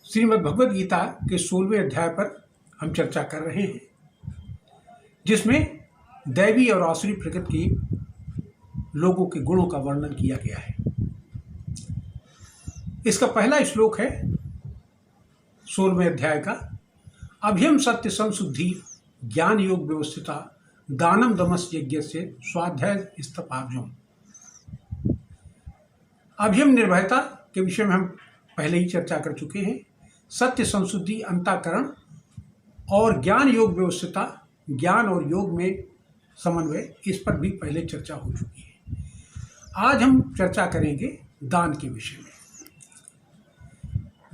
श्रीमद् भगवद गीता के 16वें अध्याय पर हम चर्चा कर रहे हैं, जिसमें दैवी और आसुरी प्रकृति की लोगों के गुणों का वर्णन किया गया है। इसका पहला श्लोक है 16वें अध्याय का। अभ्यम सत्य संशुद्धि ज्ञान योग व्यवस्थिता दानम दमस यज्ञ से स्वाध्याय स्तपाभ्यम। अभ्यम निर्भयता के विषय में हम पहले ही चर्चा कर चुके हैं। सत्य संशुद्धि अंतःकरण और ज्ञान योग व्यवस्थिता, ज्ञान और योग में समन्वय, इस पर भी पहले चर्चा हो चुकी है। आज हम चर्चा करेंगे दान के विषय में।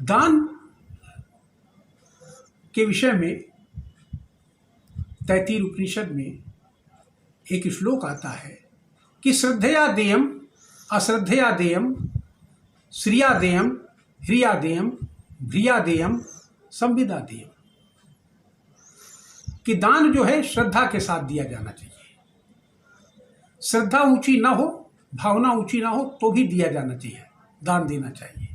दान के विषय में तैत्तिरीय उपनिषद में एक श्लोक आता है कि श्रद्धया देयम अश्रद्धया देयम श्रिया देयम ह्रिया देयम भ्रिया देयम संविदा देयम, कि दान जो है श्रद्धा के साथ दिया जाना चाहिए। श्रद्धा ऊंची ना हो, भावना ऊंची ना हो तो भी दिया जाना चाहिए, दान देना चाहिए।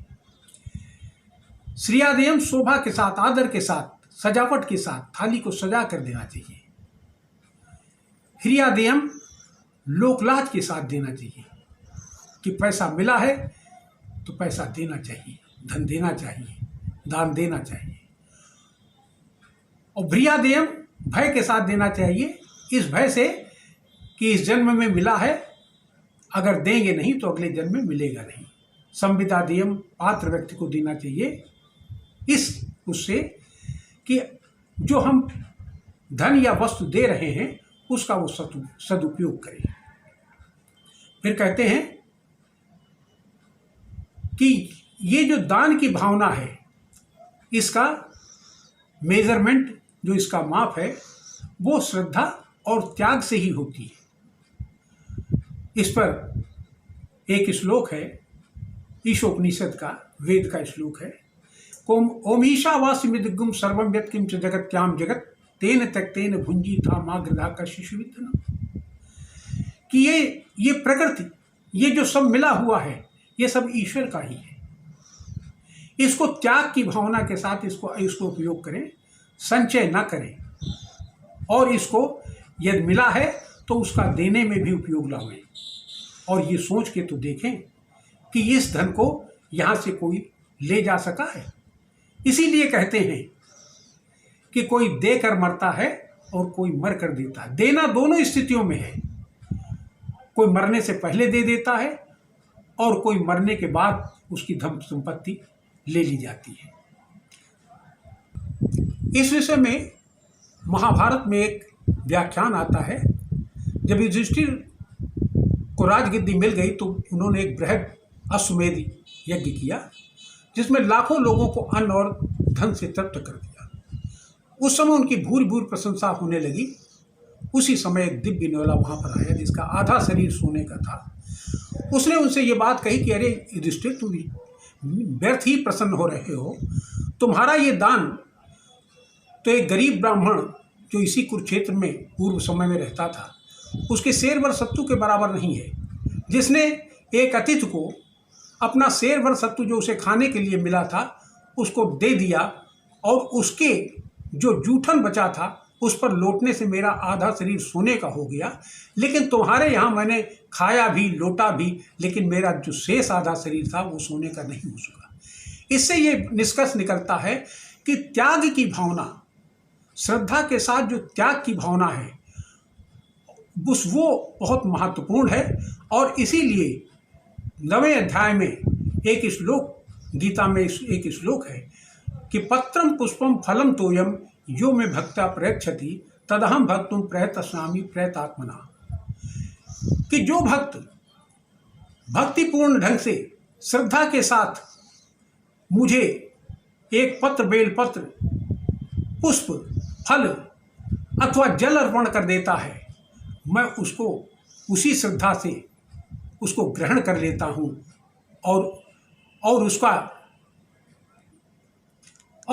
श्रिया देयम शोभा के साथ, आदर के साथ, सजावट के साथ थाली को सजा कर देना चाहिए। ह्रिया देयम लोकलाज के साथ देना चाहिए कि पैसा मिला है तो पैसा देना चाहिए, धन देना चाहिए, दान देना चाहिए। और भ्रिया देयम भय के साथ देना चाहिए, इस भय से कि इस जन्म में मिला है, अगर देंगे नहीं तो अगले जन्म में मिलेगा नहीं। संविदा देयम पात्र व्यक्ति को देना चाहिए, इस उससे कि जो हम धन या वस्तु दे रहे हैं उसका वो सदुपयोग करें। फिर कहते हैं कि ये जो दान की भावना है, इसका मेजरमेंट, जो इसका माप है, वो श्रद्धा और त्याग से ही होती है। इस पर एक श्लोक है ईशोपनिषद का, वेद का श्लोक है। ओम ईशावास्यमिदग्गुम सर्वं यत्किंच जगत्याम जगत तेन त्यक्तेन भुंजी था माग्रधा का शिशुवित्तनम, कि ये प्रकृति, ये जो सब मिला हुआ है, ये सब ईश्वर का ही है। इसको त्याग की भावना के साथ इसको उपयोग करें, संचय न करें, और इसको यदि मिला है तो उसका देने में भी उपयोग लाएं। और ये सोच के तो देखें कि इस धन को यहाँ से कोई ले जा सका है। इसीलिए कहते हैं कि कोई देकर मरता है और कोई मर कर देता है। देना दोनों स्थितियों में है, कोई मरने से पहले दे देता है और कोई मरने के बाद उसकी धन संपत्ति ले ली जाती है। इस विषय में महाभारत में एक व्याख्यान आता है। जब युधिष्ठिर को राजगद्दी मिल गई तो उन्होंने एक बृहद अश्वमेध यज्ञ किया, जिसमें लाखों लोगों को अन्न और धन से तृप्त कर दिया। उस समय उनकी भूरि भूरि प्रशंसा होने लगी। उसी समय एक दिव्य न्योला वहाँ पर आया, जिसका आधा शरीर सोने का था। उसने उनसे ये बात कही कि अरे युधिष्ठिर, तुम व्यर्थ ही प्रसन्न हो रहे हो। तुम्हारा ये दान तो एक गरीब ब्राह्मण जो इसी कुरुक्षेत्र में पूर्व समय में रहता था, उसके शेर भर सत्तू के बराबर नहीं है, जिसने एक अतिथि को अपना शेर भर सत्तू जो उसे खाने के लिए मिला था उसको दे दिया, और उसके जो जूठन बचा था उस पर लौटने से मेरा आधा शरीर सोने का हो गया। लेकिन तुम्हारे यहाँ मैंने खाया भी, लौटा भी, लेकिन मेरा जो शेष आधा शरीर था वो सोने का नहीं हो सका। इससे ये निष्कर्ष निकलता है कि त्याग की भावना, श्रद्धा के साथ जो त्याग की भावना है, वो बहुत महत्वपूर्ण है। और इसीलिए 9वें अध्याय में एक श्लोक, गीता में एक श्लोक है कि पत्रम पुष्पम फलम तोयम यो में भक्ता प्रयच्छति तदहम भक्तुम प्रयतस्नामि प्रयतात्मना, कि जो भक्त भक्तिपूर्ण ढंग से श्रद्धा के साथ मुझे एक पत्र, बेलपत्र, पुष्प, फल अथवा जल अर्पण कर देता है, मैं उसको उसी श्रद्धा से उसको ग्रहण कर लेता हूँ और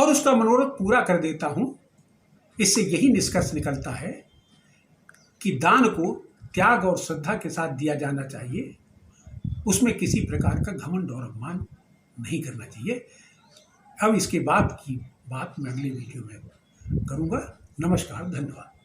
उसका मनोरथ पूरा कर देता हूँ। इससे यही निष्कर्ष निकलता है कि दान को त्याग और श्रद्धा के साथ दिया जाना चाहिए। उसमें किसी प्रकार का घमंड और अपमान नहीं करना चाहिए। अब इसके बाद की बात मैं अगले वीडियो में करूँगा। नमस्कार, धन्यवाद।